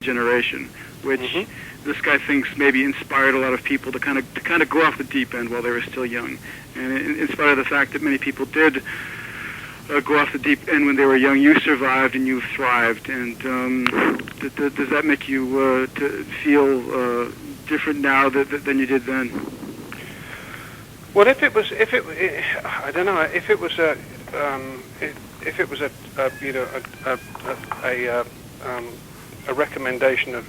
generation, which this guy thinks maybe inspired a lot of people to kind of go off the deep end while they were still young. And in spite of the fact that many people did go off the deep end when they were young, you survived and you thrived. And does that make you to feel different now than you did then? Well, if it was a recommendation of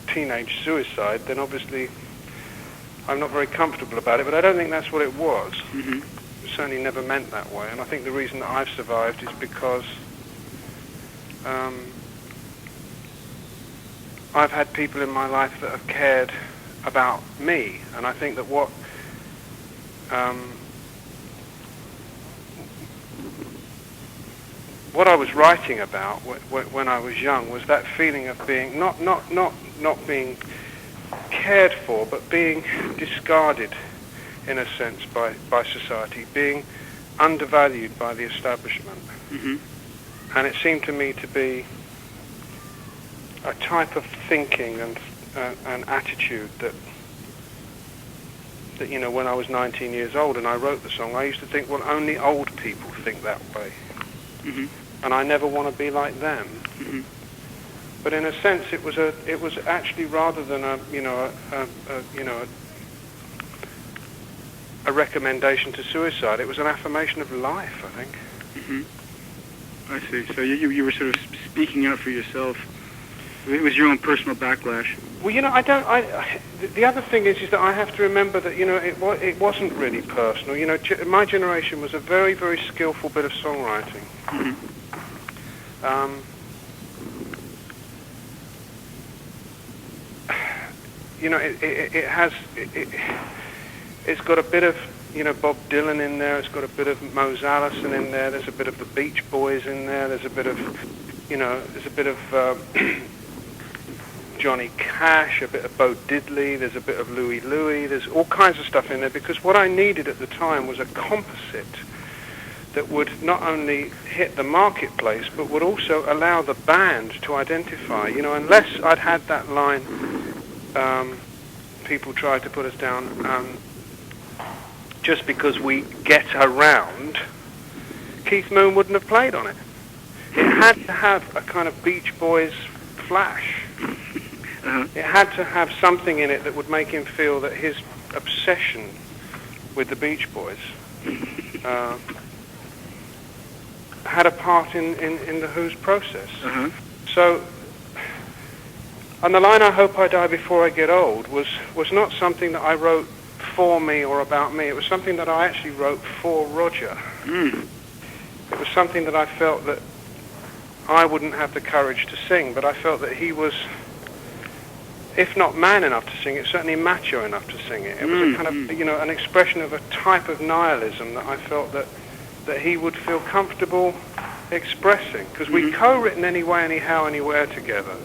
teenage suicide, then obviously I'm not very comfortable about it. But I don't think that's what it was. It certainly never meant that way. And I think the reason that I've survived is because I've had people in my life that have cared about me, and I think that what I was writing about when I was young was that feeling of being not being cared for, but being discarded in a sense by society, being undervalued by the establishment. And it seemed to me to be a type of thinking and an attitude that when I was 19 years old and I wrote the song, I used to think, well, only old people think that way. And I never want to be like them. But in a sense, it was actually, rather than a recommendation to suicide, it was an affirmation of life, I think. I see. So you were sort of speaking out for yourself. It was your own personal backlash. Well, the other thing is that I have to remember that, it wasn't really personal. My generation was a very, very skillful bit of songwriting. It's got a bit of, Bob Dylan in there. It's got a bit of Mose Allison in there. There's a bit of the Beach Boys in there. There's a bit of, Johnny Cash, a bit of Bo Diddley, there's a bit of Louie Louie, there's all kinds of stuff in there, because what I needed at the time was a composite that would not only hit the marketplace, but would also allow the band to identify. Unless I'd had that line, people tried to put us down, just because we get around, Keith Moon wouldn't have played on it. It had to have a kind of Beach Boys flash. It had to have something in it that would make him feel that his obsession with the Beach Boys had a part in the Who's process. So, and the line, "I hope I die before I get old," was not something that I wrote for me or about me. It was something that I actually wrote for Roger. It was something that I felt that I wouldn't have the courage to sing, but I felt that he was, if not man enough to sing it, certainly macho enough to sing it. It was a kind of, an expression of a type of nihilism that I felt that he would feel comfortable expressing, because we'd co-written Anyway, Anyhow, Anywhere together.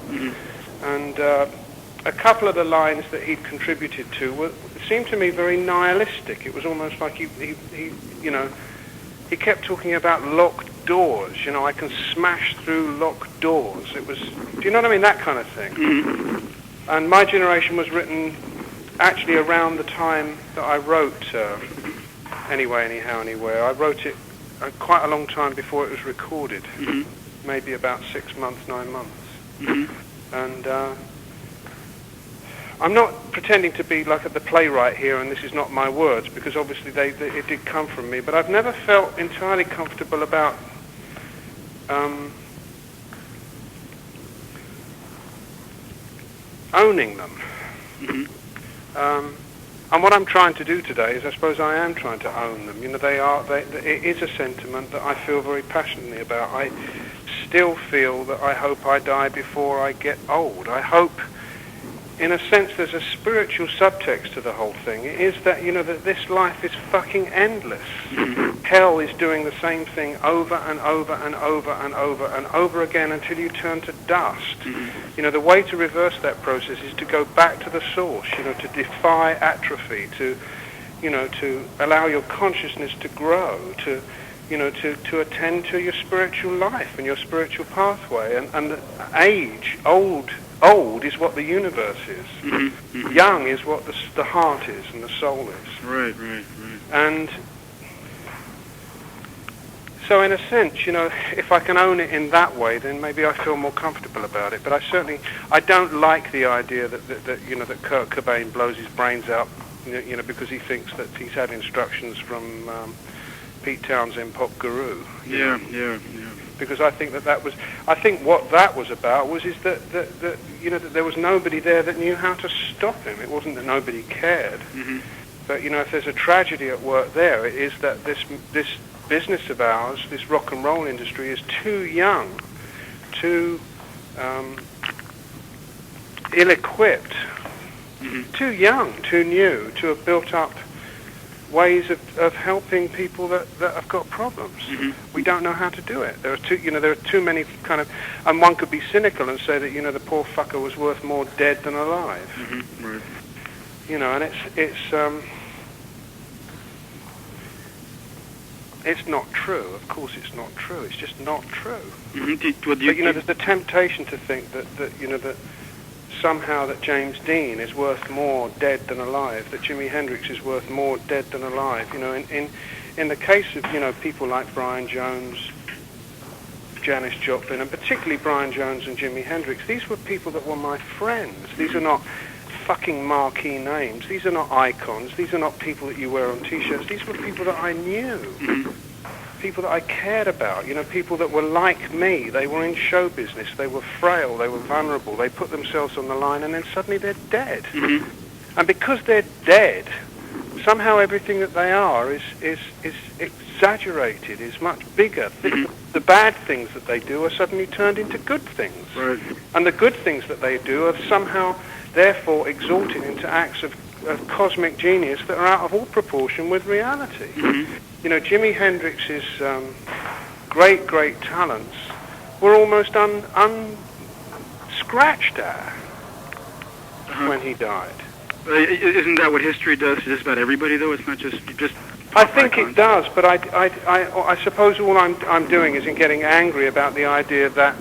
And a couple of the lines that he'd contributed to seemed to me very nihilistic. It was almost like he kept talking about locked doors. I can smash through locked doors. It was, do you know what I mean? That kind of thing. And My Generation was written actually around the time that I wrote Anyway, Anyhow, Anywhere. I wrote it quite a long time before it was recorded, maybe about 6 months, 9 months. And I'm not pretending to be like the playwright here, and this is not my words, because obviously it did come from me, but I've never felt entirely comfortable about owning them. And what I'm trying to do today is, I suppose I am trying to own them. It is a sentiment that I feel very passionately about. I still feel that I hope I die before I get old. I hope, in a sense, there's a spiritual subtext to the whole thing. It is that, that this life is fucking endless. Hell is doing the same thing over and over and over and over and over again until you turn to dust. The way to reverse that process is to go back to the source, to defy atrophy, to allow your consciousness to grow, to attend to your spiritual life and your spiritual pathway. And old old is what the universe is. Mm-hmm. Mm-hmm. Young is what the heart is and the soul is. Right, right, right. And so in a sense, you know, if I can own it in that way, then maybe I feel more comfortable about it. But I don't like the idea that you know, that Kurt Cobain blows his brains out, you know, because he thinks that he's had instructions from Pete Townsend, pop guru. Yeah. Because I think I think what that was about was that you know, that there was nobody there that knew how to stop him. It wasn't that nobody cared. Mm-hmm. But, you know, if there's a tragedy at work there, it is that this business of ours, this rock and roll industry, is too young, too ill-equipped, too young, too new, to have built up ways of helping people that have got problems. Mm-hmm. We don't know how to do it. There are too many kind of, and one could be cynical and say that, you know, the poor fucker was worth more dead than alive. Mm-hmm. Right. You know, and it's not true. Of course, it's not true. It's just not true. Mm-hmm. But you know, there's the temptation to think that you know, that somehow that James Dean is worth more dead than alive, that Jimi Hendrix is worth more dead than alive. You know, in the case of, you know, people like Brian Jones, Janis Joplin, and particularly Brian Jones and Jimi Hendrix, these were people that were my friends. These are not fucking marquee names. These are not icons. These are not people that you wear on T-shirts. These were people that I knew. People that I cared about, you know, people that were like me. They were in show business. They were frail. They were vulnerable. They put themselves on the line, and then suddenly they're dead. Mm-hmm. And because they're dead, somehow everything that they are is exaggerated, is much bigger. The bad things that they do are suddenly turned into good things. Right. And the good things that they do are somehow, therefore, exalted into acts of cosmic genius that are out of all proportion with reality. Mm-hmm. You know, Jimi Hendrix's great talents were almost unscratched at when he died. Isn't that what history does to just about everybody, though? It's not just I think it does, but I suppose all I'm doing is in getting angry about the idea that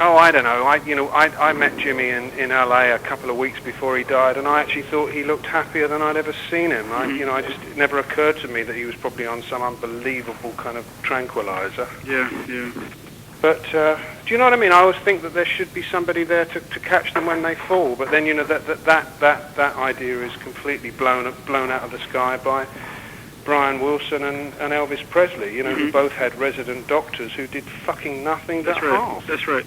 oh, I don't know. I met Jimmy in LA a couple of weeks before he died, and I actually thought he looked happier than I'd ever seen him. It never occurred to me that he was probably on some unbelievable kind of tranquilizer. Yeah. But do you know what I mean? I always think that there should be somebody there to catch them when they fall. But then, you know, that idea is completely blown out of the sky by Brian Wilson and Elvis Presley, you know, who both had resident doctors who did fucking nothing but harm. That's right.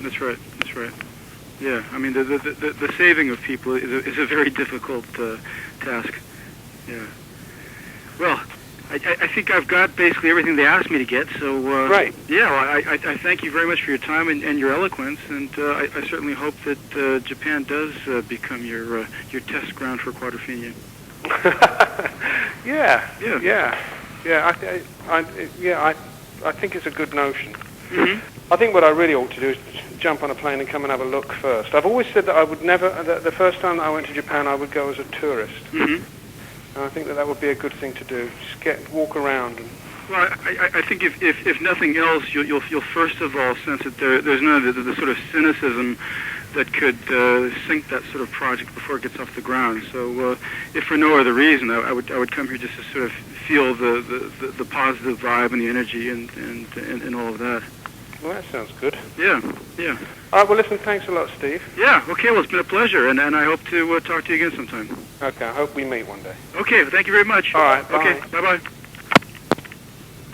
Yeah, I mean, the saving of people is a very difficult task. Yeah. Well, I think I've got basically everything they asked me to get, so... Right. Yeah, well, I thank you very much for your time and your eloquence, and I certainly hope that Japan does become your test ground for quadrophenia. Yeah. I think it's a good notion. I think what I really ought to do is jump on a plane and come and have a look first. I've always said that I would never. The first time that I went to Japan, I would go as a tourist. And I think that would be a good thing to do. Just walk around. Well, I think if nothing else, you'll first of all sense that there's none of the sort of cynicism that could sink that sort of project before it gets off the ground. So, if for no other reason, I would come here just to sort of feel the positive vibe and the energy and all of that. Well, that sounds good. Yeah. All right, well, listen, thanks a lot, Steve. Yeah, okay, well, it's been a pleasure, and I hope to talk to you again sometime. Okay, I hope we meet one day. Okay, thank you very much. All right, bye. Okay, bye-bye.